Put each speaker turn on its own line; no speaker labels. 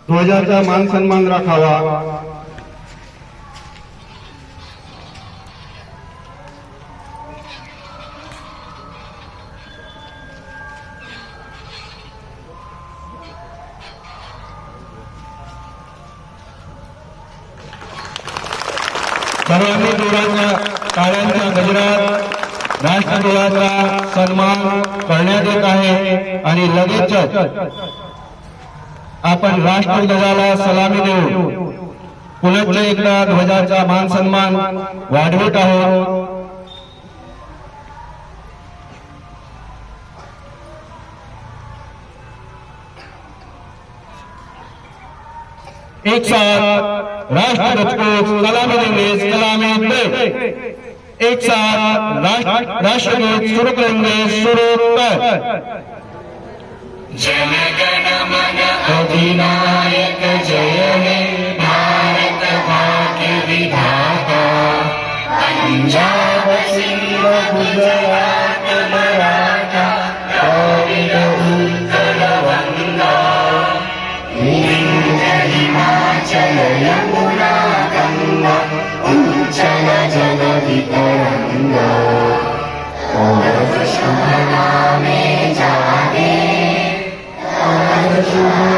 ध्वजाचा मान सन्मान राखावा। सर्वांनी जोराच्या टाळ्यांच्या गजरात राष्ट्रध्वजाचा सन्मान करण्यात येत आहे आणि लगेचच आपण राष्ट्रध्वजाला सलामी देऊ पुनश्च एकदा ध्वजाचा मान सन्मान वाढवित आहोत। एक साथ राष्ट्रध्वज को सलामी देंगे, सलामी दे। एक साथ राष्ट्रध्वज शुरू करेंगे, शुरू कर।
जन गण मन अधिनायक जय हे भारत भाग्य विधाता। पंजाब सिंध गुजरात मराठा द्रविड़ उत्कल गंगा। विंध्य हिमाचल यमुना गंगा उच्चल जलधि तरंगा। तव शुभ नामे जागे शुभ